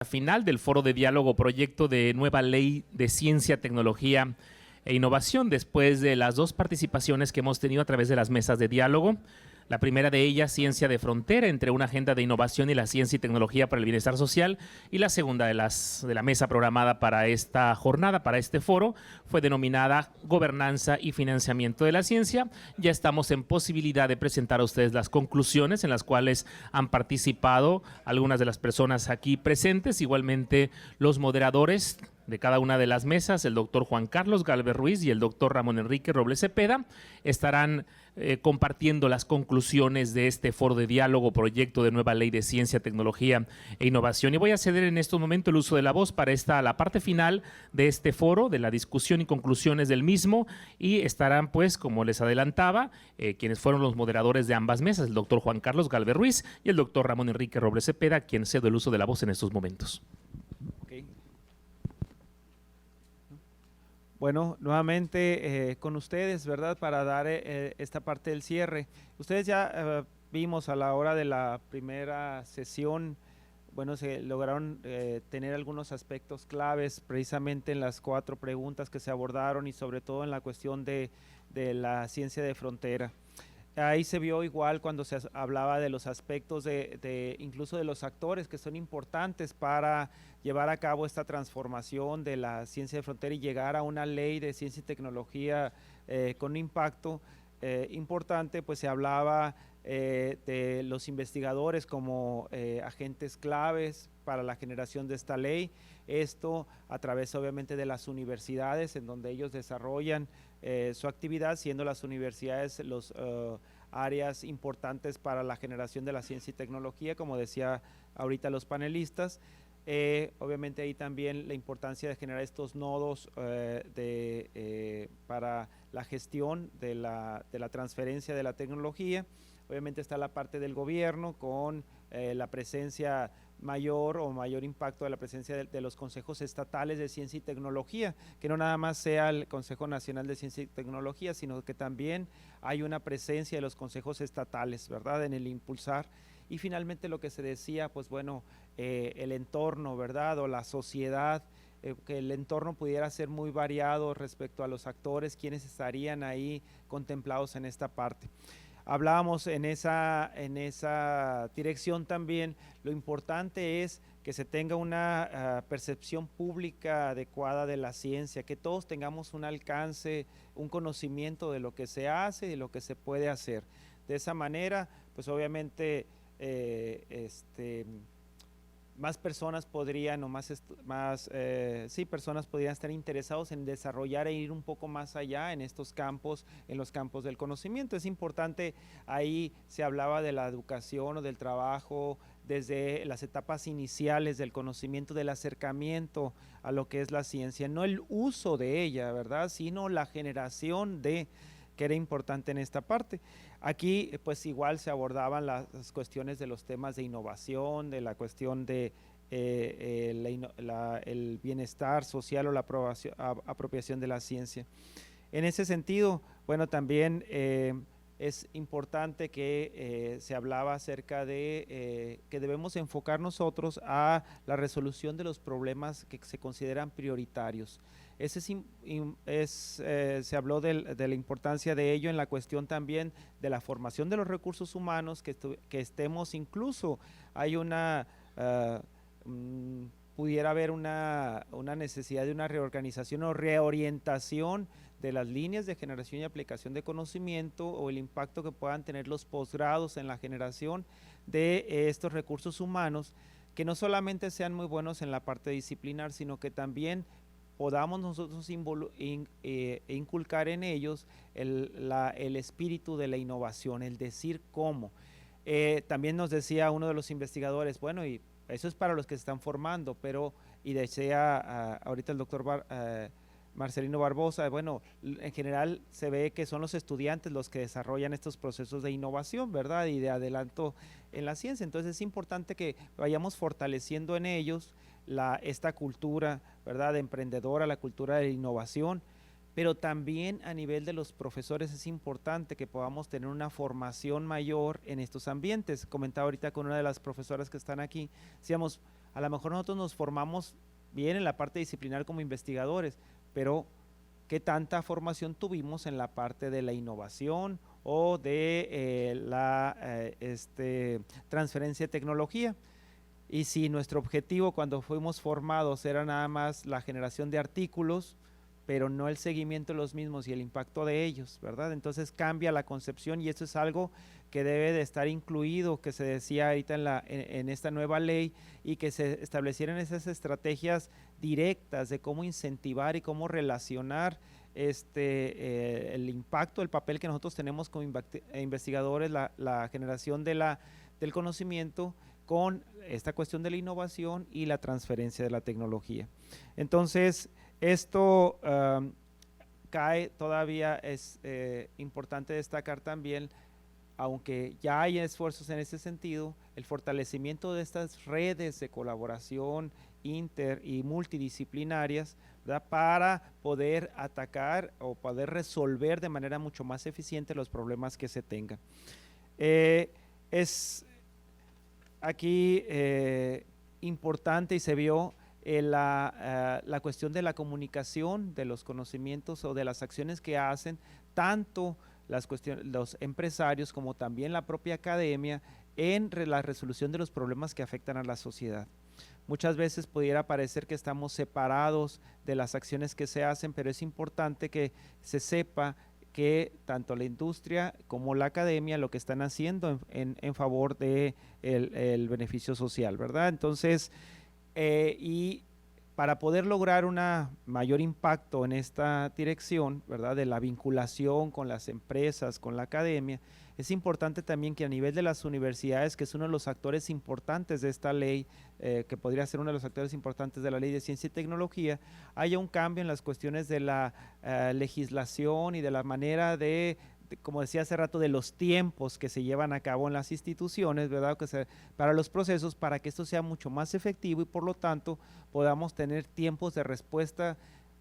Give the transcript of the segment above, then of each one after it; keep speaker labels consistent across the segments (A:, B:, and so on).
A: Final del Foro de Diálogo Proyecto de Nueva Ley de Ciencia, Tecnología e Innovación, después de las dos participaciones que hemos tenido a través de las mesas de diálogo. La primera de ellas, Ciencia de Frontera, entre una agenda de innovación y la ciencia y tecnología para el bienestar social, y la segunda de la mesa programada para esta jornada, para este foro, fue denominada Gobernanza y Financiamiento de la Ciencia. Ya estamos en posibilidad de presentar a ustedes las conclusiones en las cuales han participado algunas de las personas aquí presentes, igualmente los moderadores de cada una de las mesas, el doctor Juan Carlos Galvez Ruiz y el doctor Ramón Enrique Robles Cepeda, estarán compartiendo las conclusiones de este foro de diálogo, proyecto de nueva ley de ciencia, tecnología e innovación. Y voy a ceder en este momento el uso de la voz para la parte final de este foro, de la discusión y conclusiones del mismo, y estarán, pues, como les adelantaba, quienes fueron los moderadores de ambas mesas, el doctor Juan Carlos Galvez Ruiz y el doctor Ramón Enrique Robles Cepeda, quien cedo el uso de la voz en estos momentos.
B: Okay. Bueno, nuevamente con ustedes, ¿verdad? Para dar esta parte del cierre. Ustedes ya vimos a la hora de la primera sesión, bueno, se lograron tener algunos aspectos claves precisamente en las 4 preguntas que se abordaron y sobre todo en la cuestión de la ciencia de frontera. Ahí se vio igual cuando se hablaba de los aspectos incluso de los actores que son importantes para llevar a cabo esta transformación de la ciencia de frontera y llegar a una ley de ciencia y tecnología con un impacto importante. Pues se hablaba de los investigadores como agentes claves para la generación de esta ley, esto a través obviamente de las universidades en donde ellos desarrollan su actividad, siendo las universidades los áreas importantes para la generación de la ciencia y tecnología, como decía ahorita los panelistas. Obviamente ahí también la importancia de generar estos nodos para la gestión de la transferencia de la tecnología. Obviamente está la parte del gobierno con la presencia mayor impacto de la presencia de los consejos estatales de ciencia y tecnología, que no nada más sea el Consejo Nacional de Ciencia y Tecnología, sino que también hay una presencia de los consejos estatales, ¿verdad?, en el impulsar. Y finalmente lo que se decía, pues bueno, el entorno, ¿verdad?, o la sociedad, que el entorno pudiera ser muy variado respecto a los actores, quienes estarían ahí contemplados en esta parte. Hablábamos en esa dirección también, lo importante es que se tenga una percepción pública adecuada de la ciencia, que todos tengamos un alcance, un conocimiento de lo que se hace y de lo que se puede hacer. De esa manera, pues obviamente más personas podrían, personas podrían estar interesados en desarrollar e ir un poco más allá en estos campos, en los campos del conocimiento. Es importante, ahí se hablaba de la educación o del trabajo desde las etapas iniciales del conocimiento, del acercamiento a lo que es la ciencia, no el uso de ella, ¿verdad?, sino la generación que era importante en esta parte. Aquí pues igual se abordaban las cuestiones de los temas de innovación, de la cuestión de el bienestar social o la apropiación de la ciencia. En ese sentido, bueno, también es importante que se hablaba acerca de que debemos enfocar nosotros a la resolución de los problemas que se consideran prioritarios. Se habló de la importancia de ello en la cuestión también de la formación de los recursos humanos, que estemos incluso, hay pudiera haber una necesidad de una reorganización o reorientación de las líneas de generación y aplicación de conocimiento o el impacto que puedan tener los posgrados en la generación de estos recursos humanos, que no solamente sean muy buenos en la parte disciplinar, sino que también podamos nosotros inculcar en ellos el espíritu de la innovación, el decir cómo. También nos decía uno de los investigadores, bueno, y eso es para los que se están formando, y decía ahorita el doctor Marcelino Barbosa, bueno, en general se ve que son los estudiantes los que desarrollan estos procesos de innovación, ¿verdad?, y de adelanto en la ciencia. Entonces es importante que vayamos fortaleciendo en ellos esta cultura, ¿verdad?, emprendedora, la cultura de innovación, pero también a nivel de los profesores es importante que podamos tener una formación mayor en estos ambientes. Comentaba ahorita con una de las profesoras que están aquí, decíamos, A lo mejor nosotros nos formamos bien en la parte disciplinar como investigadores, pero ¿qué tanta formación tuvimos en la parte de la innovación o de la transferencia de tecnología? Y si nuestro objetivo cuando fuimos formados era nada más la generación de artículos, pero no el seguimiento de los mismos y el impacto de ellos, ¿verdad? Entonces cambia la concepción y eso es algo que debe de estar incluido, que se decía ahorita en esta nueva ley, y que se establecieran esas estrategias directas de cómo incentivar y cómo relacionar el impacto, el papel que nosotros tenemos como investigadores, la generación del conocimiento con esta cuestión de la innovación y la transferencia de la tecnología. Entonces, esto cae todavía, es importante destacar también, aunque ya hay esfuerzos en ese sentido, el fortalecimiento de estas redes de colaboración inter y multidisciplinarias, ¿verdad?, para poder atacar o poder resolver de manera mucho más eficiente los problemas que se tengan. Es aquí importante y se vio la cuestión de la comunicación, de los conocimientos o de las acciones que hacen tanto los empresarios como también la propia academia en la resolución de los problemas que afectan a la sociedad. Muchas veces pudiera parecer que estamos separados de las acciones que se hacen, pero es importante que se sepa que tanto la industria como la academia lo que están haciendo en favor de el beneficio social, ¿verdad? Entonces, y para poder lograr un mayor impacto en esta dirección, ¿verdad?, de la vinculación con las empresas, con la academia, es importante también que a nivel de las universidades, que es uno de los actores importantes de esta ley, que podría ser uno de los actores importantes de la ley de ciencia y tecnología, haya un cambio en las cuestiones de la legislación y de la manera como decía hace rato, de los tiempos que se llevan a cabo en las instituciones, ¿verdad?, para los procesos, para que esto sea mucho más efectivo y por lo tanto podamos tener tiempos de respuesta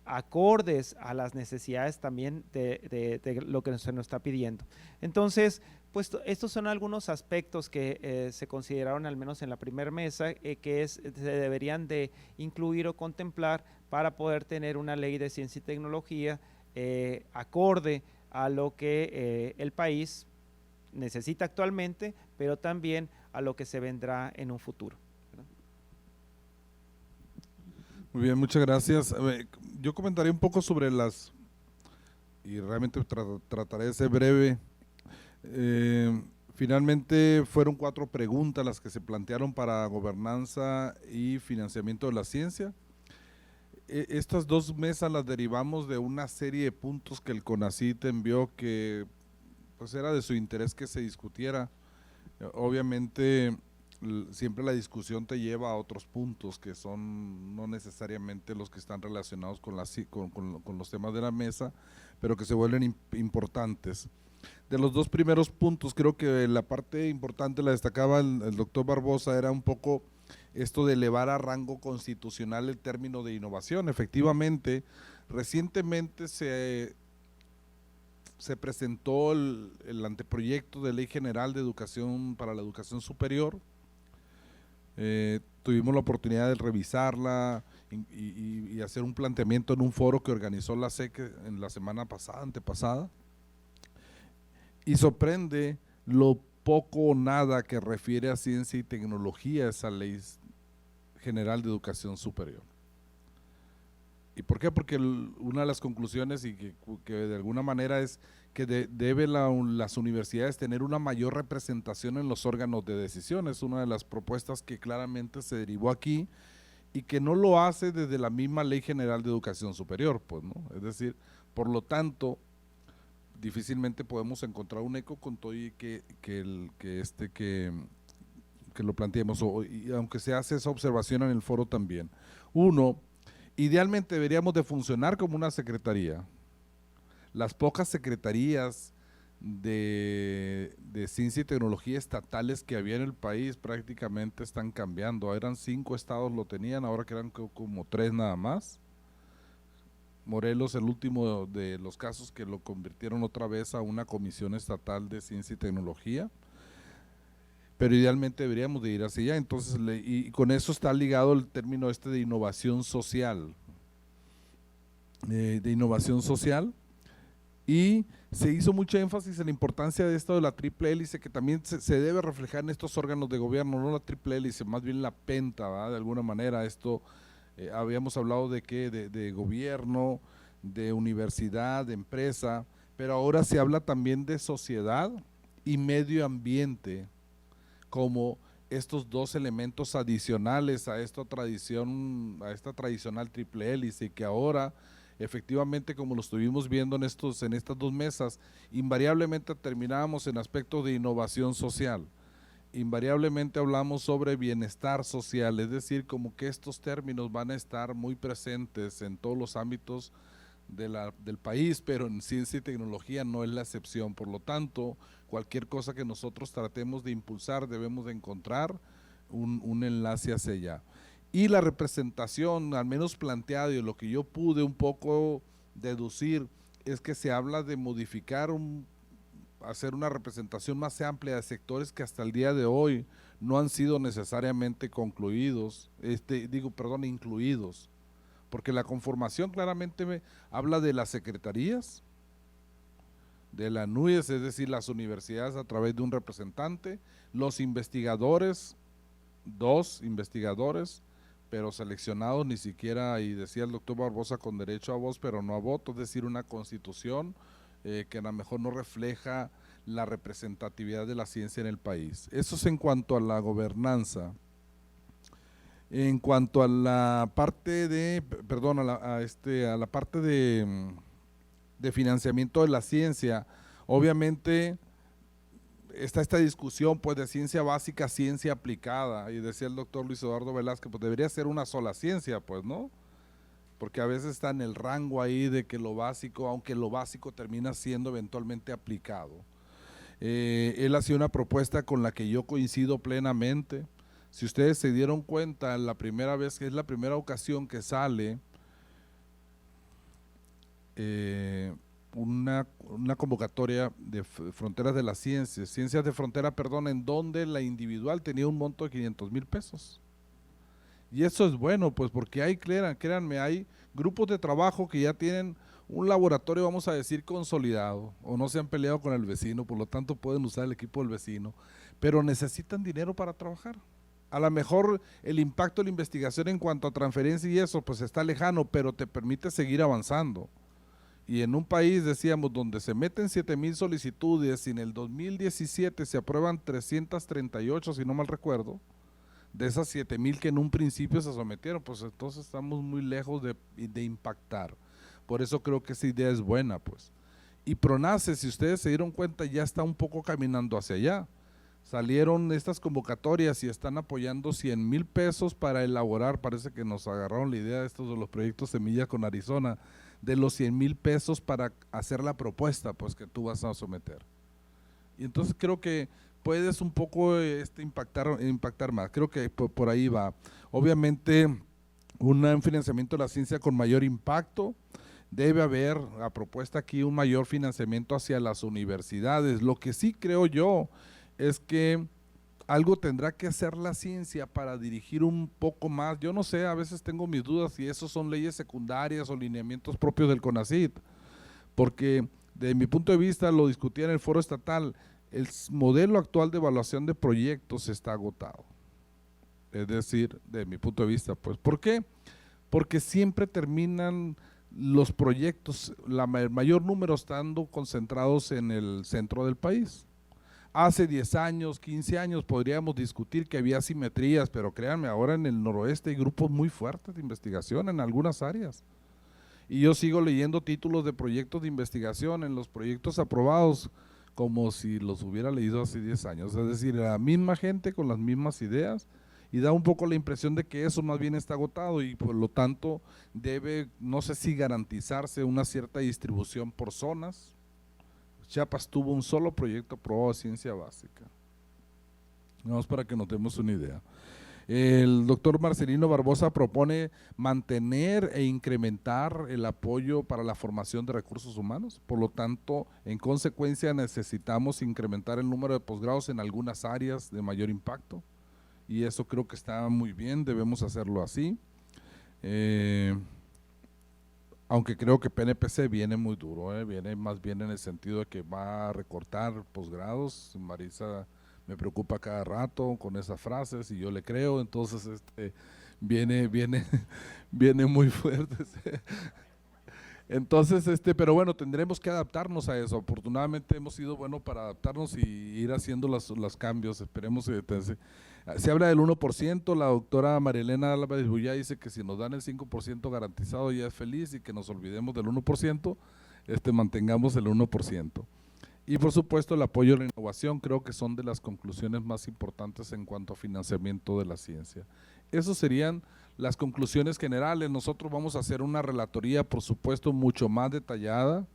B: acordes a las necesidades también de lo que se nos está pidiendo. Entonces, pues estos son algunos aspectos que se consideraron al menos en la primera mesa, que se deberían de incluir o contemplar para poder tener una ley de ciencia y tecnología acorde a lo que el país necesita actualmente, pero también a lo que se vendrá en un futuro.
C: Muy bien, muchas gracias. Yo comentaría un poco sobre y realmente trataré de ser breve. Finalmente fueron 4 preguntas las que se plantearon para gobernanza y financiamiento de la ciencia. Estas 2 mesas las derivamos de una serie de puntos que el CONACYT envió, que pues era de su interés que se discutiera. Obviamente siempre la discusión te lleva a otros puntos que son no necesariamente los que están relacionados con los temas de la mesa, pero que se vuelven importantes. De los 2 primeros puntos, creo que la parte importante la destacaba el doctor Barbosa, era un poco esto de elevar a rango constitucional el término de innovación. Efectivamente, recientemente se presentó el anteproyecto de Ley General de Educación para la Educación Superior. Tuvimos la oportunidad de revisarla y hacer un planteamiento en un foro que organizó la SEC en la semana antepasada, y sorprende lo poco o nada que refiere a ciencia y tecnología esa Ley General de Educación Superior. ¿Y por qué? Porque una de las conclusiones, y que de alguna manera, es que deben las universidades tener una mayor representación en los órganos de decisión. Es una de las propuestas que claramente se derivó aquí y que no lo hace desde la misma Ley General de Educación Superior, pues, ¿no? Es decir, por lo tanto, difícilmente podemos encontrar un eco con todo y que lo planteemos, y aunque se hace esa observación en el foro también. Uno, idealmente deberíamos de funcionar como una secretaría. Las pocas secretarías de ciencia y tecnología estatales que había en el país prácticamente están cambiando. Eran 5 estados lo tenían, ahora quedan como 3 nada más. Morelos, el último de los casos que lo convirtieron otra vez a una comisión estatal de ciencia y tecnología. pero idealmente deberíamos de ir hacia allá. Entonces, y con eso está ligado el término este de innovación social, y se hizo mucho énfasis en la importancia de esto de la triple hélice, que también se debe reflejar en estos órganos de gobierno, no la triple hélice, más bien la penta, ¿verdad? De alguna manera esto, habíamos hablado de que de gobierno, de universidad, de empresa, pero ahora se habla también de sociedad y medio ambiente como estos dos elementos adicionales a esta tradicional triple hélice, y que ahora efectivamente, como lo estuvimos viendo en estas dos mesas, invariablemente terminábamos en aspectos de innovación social, invariablemente hablamos sobre bienestar social, es decir, como que estos términos van a estar muy presentes en todos los ámbitos del país, pero en ciencia y tecnología no es la excepción. Por lo tanto, cualquier cosa que nosotros tratemos de impulsar, debemos de encontrar un enlace hacia allá. Y la representación, al menos planteada, y lo que yo pude un poco deducir, es que se habla de modificar, hacer una representación más amplia de sectores que hasta el día de hoy no han sido necesariamente incluidos, porque la conformación claramente habla de las secretarías, de la NUES, es decir, las universidades a través de un representante, los investigadores, 2 investigadores, pero seleccionados ni siquiera, y decía el doctor Barbosa, con derecho a voz pero no a voto, es decir, una constitución que a lo mejor no refleja la representatividad de la ciencia en el país. Eso es en cuanto a la gobernanza. En cuanto a la parte de, perdón, a la parte de financiamiento de la ciencia, obviamente está esta discusión pues de ciencia básica, ciencia aplicada, y decía el doctor Luis Eduardo Velázquez, pues debería ser una sola ciencia, pues, ¿no? Porque a veces está en el rango ahí de que lo básico, aunque lo básico termina siendo eventualmente aplicado. Él hacía una propuesta con la que yo coincido plenamente. Si ustedes se dieron cuenta, la primera vez, que es la primera ocasión que sale una convocatoria de fronteras de las ciencias de frontera, perdón, en donde la individual tenía un monto de 500,000 pesos. Y eso es bueno, pues porque hay, créanme, hay grupos de trabajo que ya tienen un laboratorio, vamos a decir, consolidado, o no se han peleado con el vecino, por lo tanto pueden usar el equipo del vecino, pero necesitan dinero para trabajar. A lo mejor el impacto de la investigación en cuanto a transferencia y eso, pues está lejano, pero te permite seguir avanzando. Y en un país, decíamos, donde se meten 7,000 solicitudes y en el 2017 se aprueban 338, si no mal recuerdo, de esas 7,000 que en un principio se sometieron, pues entonces estamos muy lejos de impactar. Por eso creo que esa idea es buena, pues. Y PRONACE, si ustedes se dieron cuenta, ya está un poco caminando hacia allá. Salieron estas convocatorias y están apoyando 100,000 pesos para elaborar, parece que nos agarraron la idea de estos de los proyectos Semilla con Arizona, de los 100,000 pesos para hacer la propuesta, pues, que tú vas a someter. Y entonces creo que puedes un poco impactar más, creo que por ahí va. Obviamente un financiamiento de la ciencia con mayor impacto, debe haber, a propuesta aquí, un mayor financiamiento hacia las universidades. Lo que sí creo yo es que algo tendrá que hacer la ciencia para dirigir un poco más. Yo no sé, a veces tengo mis dudas si eso son leyes secundarias o lineamientos propios del CONACYT, porque de mi punto de vista, lo discutía en el foro estatal, el modelo actual de evaluación de proyectos está agotado. Es decir, de mi punto de vista, pues, ¿por qué? Porque siempre terminan los proyectos, el mayor número estando concentrados en el centro del país. Hace 10 años, 15 años podríamos discutir que había asimetrías, pero créanme, ahora en el noroeste hay grupos muy fuertes de investigación en algunas áreas. Y yo sigo leyendo títulos de proyectos de investigación en los proyectos aprobados como si los hubiera leído hace 10 años. Es decir, la misma gente con las mismas ideas, y da un poco la impresión de que eso más bien está agotado y por lo tanto debe, no sé si garantizarse una cierta distribución por zonas. Chiapas tuvo un solo proyecto aprobado de ciencia básica. Vamos para que nos demos una idea. El doctor Marcelino Barbosa propone mantener e incrementar el apoyo para la formación de recursos humanos. Por lo tanto, en consecuencia, necesitamos incrementar el número de posgrados en algunas áreas de mayor impacto. Y eso creo que está muy bien, debemos hacerlo así. Aunque creo que PNPC viene muy duro, viene más bien en el sentido de que va a recortar posgrados. Marisa me preocupa cada rato con esas frases y yo le creo, entonces viene viene muy fuerte. Entonces, pero bueno, tendremos que adaptarnos a eso. Afortunadamente hemos sido buenos para adaptarnos y ir haciendo los cambios. Esperemos que se habla del 1%, la doctora Marielena Álvarez Bullá dice que si nos dan el 5% garantizado ya es feliz y que nos olvidemos del 1%, mantengamos el 1%. Y por supuesto el apoyo a la innovación, creo que son de las conclusiones más importantes en cuanto a financiamiento de la ciencia. Esas serían las conclusiones generales. Nosotros vamos a hacer una relatoría, por supuesto, mucho más detallada,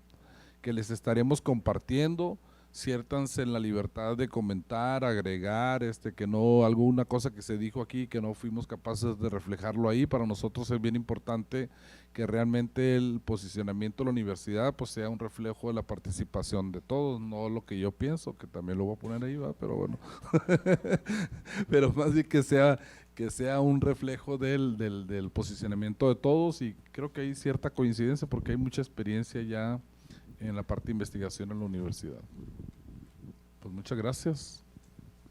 C: que les estaremos compartiendo. Siértanse en la libertad de comentar, agregar, que no, alguna cosa que se dijo aquí que no fuimos capaces de reflejarlo ahí. Para nosotros es bien importante que realmente el posicionamiento de la universidad pues sea un reflejo de la participación de todos, no lo que yo pienso, que también lo voy a poner ahí, ¿va? Pero bueno, pero más bien que sea un reflejo del posicionamiento de todos, y creo que hay cierta coincidencia porque hay mucha experiencia ya en la parte de investigación en la universidad. Pues muchas gracias.